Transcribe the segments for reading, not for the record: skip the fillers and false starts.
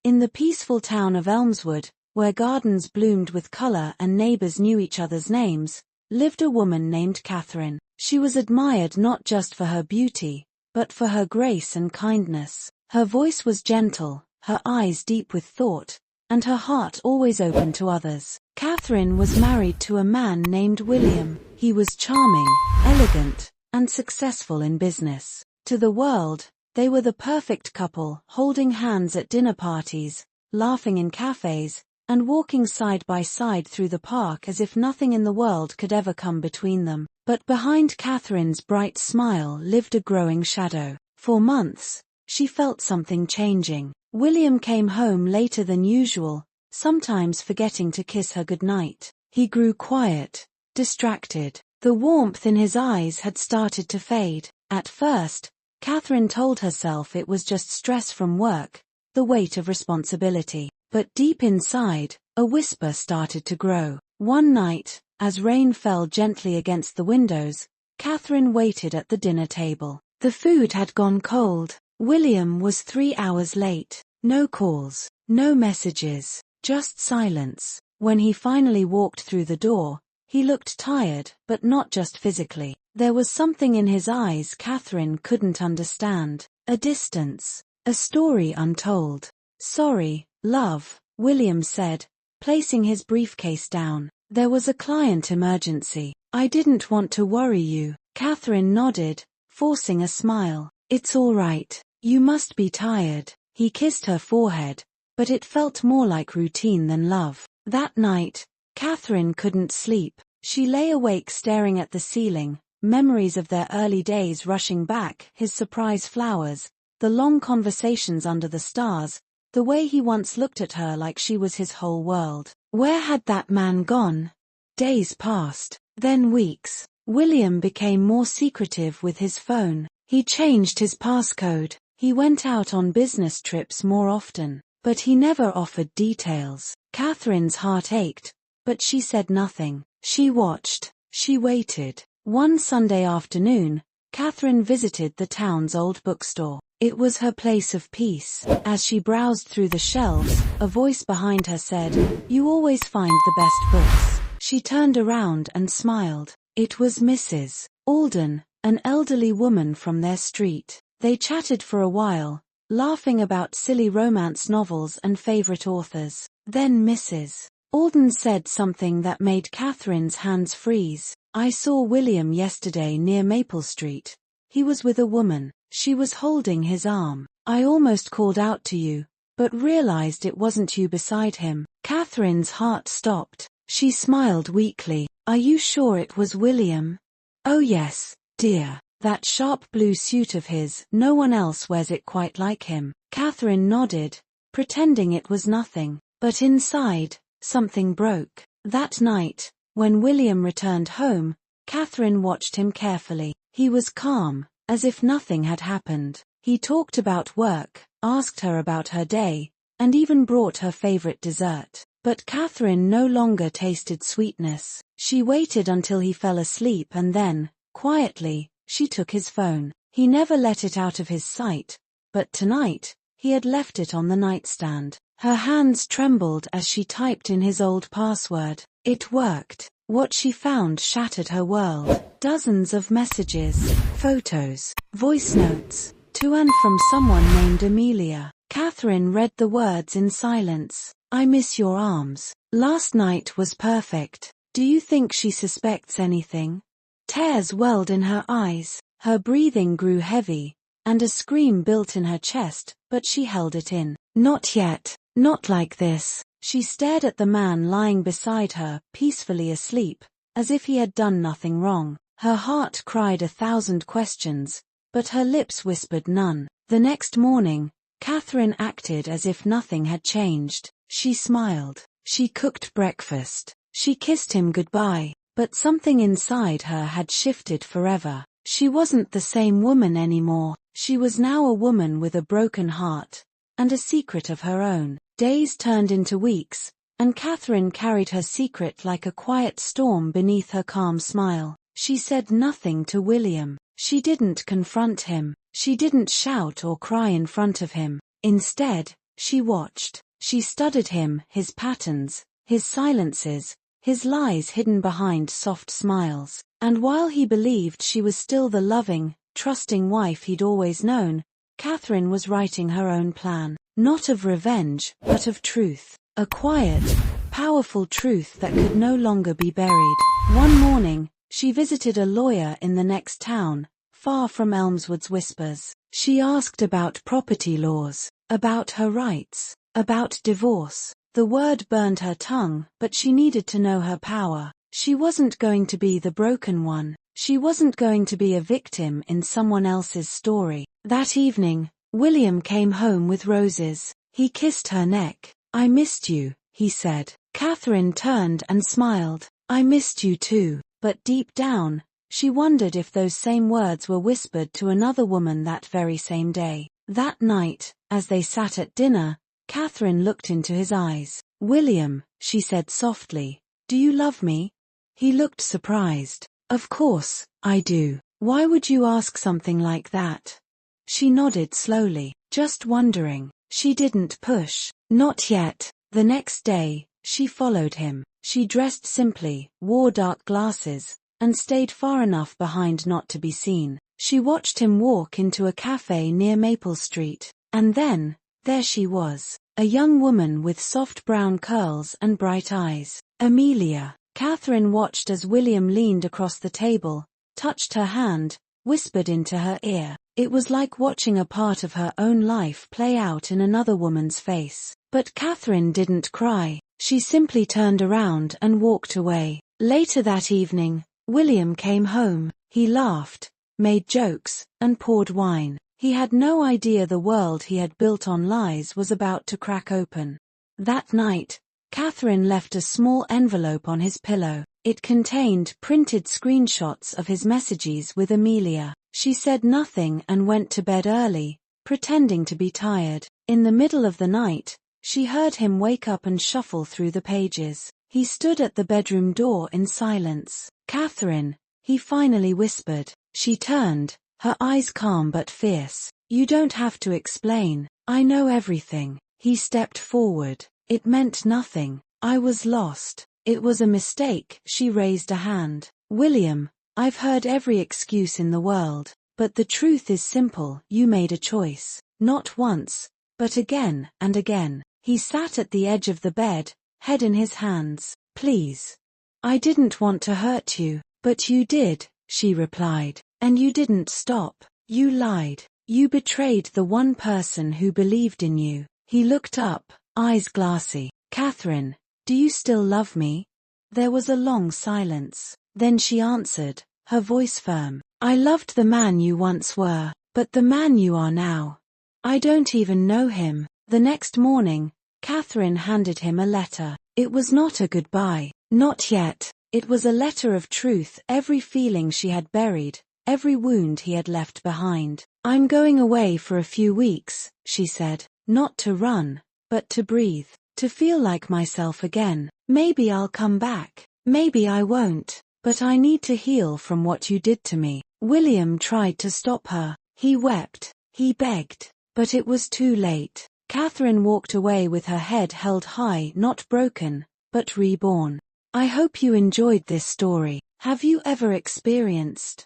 In the peaceful town of Elmswood, where gardens bloomed with color and neighbors knew each other's names, lived a woman named Catherine. She was admired not just for her beauty, but for her grace and kindness. Her voice was gentle, her eyes deep with thought, and her heart always open to others. Catherine was married to a man named William. He was charming, elegant, and successful in business. To the world, they were the perfect couple, holding hands at dinner parties, laughing in cafes, and walking side by side through the park as if nothing in the world could ever come between them. But behind Catherine's bright smile lived a growing shadow. For months, she felt something changing. William came home later than usual, sometimes forgetting to kiss her goodnight. He grew quiet, distracted. The warmth in his eyes had started to fade. At first, Catherine told herself it was just stress from work, the weight of responsibility. But deep inside, a whisper started to grow. One night, as rain fell gently against the windows, Catherine waited at the dinner table. The food had gone cold. William was 3 hours late. No calls, no messages, just silence. When he finally walked through the door, he looked tired, but not just physically. There was something in his eyes Catherine couldn't understand. A distance, a story untold. "Sorry, love," William said, placing his briefcase down. "There was a client emergency. I didn't want to worry you." Catherine nodded, forcing a smile. "It's all right. You must be tired." He kissed her forehead, but it felt more like routine than love. That night, Catherine couldn't sleep. She lay awake staring at the ceiling, memories of their early days rushing back, his surprise flowers, the long conversations under the stars, the way he once looked at her like she was his whole world. Where had that man gone? Days passed, then weeks. William became more secretive with his phone. He changed his passcode. He went out on business trips more often, but he never offered details. Catherine's heart ached, but she said nothing. She watched. She waited. One Sunday afternoon, Catherine visited the town's old bookstore. It was her place of peace. As she browsed through the shelves, a voice behind her said, "You always find the best books." She turned around and smiled. It was Mrs. Alden, an elderly woman from their street. They chatted for a while, laughing about silly romance novels and favorite authors. Then Mrs. Alden said something that made Catherine's hands freeze. "I saw William yesterday near Maple Street. He was with a woman. She was holding his arm. I almost called out to you, but realized it wasn't you beside him." Catherine's heart stopped. She smiled weakly. "Are you sure it was William?" "Oh yes, dear. That sharp blue suit of his, no one else wears it quite like him." Catherine nodded, pretending it was nothing. But inside, something broke. That night, when William returned home, Catherine watched him carefully. He was calm, as if nothing had happened. He talked about work, asked her about her day, and even brought her favorite dessert. But Catherine no longer tasted sweetness. She waited until he fell asleep and then, quietly, she took his phone. He never let it out of his sight, but tonight, he had left it on the nightstand. Her hands trembled as she typed in his old password. It worked. What she found shattered her world. Dozens of messages, photos, voice notes, to and from someone named Amelia. Catherine read the words in silence. "I miss your arms. Last night was perfect. Do you think she suspects anything?" Tears welled in her eyes. Her breathing grew heavy, and a scream built in her chest, but she held it in. "Not yet. Not like this." She stared at the man lying beside her, peacefully asleep, as if he had done nothing wrong. Her heart cried 1,000 questions, but her lips whispered none. The next morning, Catherine acted as if nothing had changed. She smiled. She cooked breakfast. She kissed him goodbye, but something inside her had shifted forever. She wasn't the same woman anymore. She was now a woman with a broken heart, and a secret of her own. Days turned into weeks, and Catherine carried her secret like a quiet storm beneath her calm smile. She said nothing to William. She didn't confront him. She didn't shout or cry in front of him. Instead, She watched. She studied him, his patterns, his silences, his lies hidden behind soft smiles. And while he believed she was still the loving, trusting wife he'd always known, Catherine was writing her own plan. Not of revenge, but of truth. A quiet, powerful truth that could no longer be buried. One morning, she visited a lawyer in the next town, far from Elmswood's whispers. She asked about property laws, about her rights, about divorce. The word burned her tongue, but she needed to know her power. She wasn't going to be the broken one. She wasn't going to be a victim in someone else's story. That evening, William came home with roses. He kissed her neck. "I missed you," he said. Catherine turned and smiled. "I missed you too." But deep down, she wondered if those same words were whispered to another woman that very same day. That night, as they sat at dinner, Catherine looked into his eyes. "William," she said softly, "do you love me?" He looked surprised. "Of course, I do. Why would you ask something like that?" She nodded slowly, just wondering. She didn't push. Not yet. The next day, she followed him. She dressed simply, wore dark glasses, and stayed far enough behind not to be seen. She watched him walk into a cafe near Maple Street. And then, there she was. A young woman with soft brown curls and bright eyes. Amelia. Catherine watched as William leaned across the table, touched her hand, whispered into her ear. It was like watching a part of her own life play out in another woman's face. But Catherine didn't cry. She simply turned around and walked away. Later that evening, William came home. He laughed, made jokes, and poured wine. He had no idea the world he had built on lies was about to crack open. That night, Catherine left a small envelope on his pillow. It contained printed screenshots of his messages with Amelia. She said nothing and went to bed early, pretending to be tired. In the middle of the night, she heard him wake up and shuffle through the pages. He stood at the bedroom door in silence. "Catherine," he finally whispered. She turned, her eyes calm but fierce. "You don't have to explain. I know everything." He stepped forward. "It meant nothing. I was lost. It was a mistake." She raised a hand. "William, I've heard every excuse in the world, but the truth is simple. You made a choice. Not once, but again and again." He sat at the edge of the bed, head in his hands. "Please. I didn't want to hurt you." "But you did," she replied. "And you didn't stop. You lied. You betrayed the one person who believed in you." He looked up, eyes glassy. "Catherine, do you still love me?" There was a long silence. Then she answered, her voice firm. "I loved the man you once were, but the man you are now, I don't even know him." The next morning, Catherine handed him a letter. It was not a goodbye. Not yet. It was a letter of truth, every feeling she had buried, every wound he had left behind. "I'm going away for a few weeks," she said. "Not to run, but to breathe, to feel like myself again. Maybe I'll come back. Maybe I won't. But I need to heal from what you did to me." William tried to stop her. He wept. He begged. But it was too late. Catherine walked away with her head held high, not broken, but reborn. I hope you enjoyed this story. Have you ever experienced?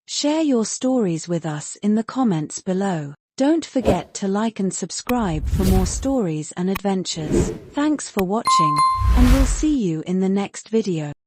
Share your stories with us in the comments below. Don't forget to like and subscribe for more stories and adventures. Thanks for watching, and we'll see you in the next video.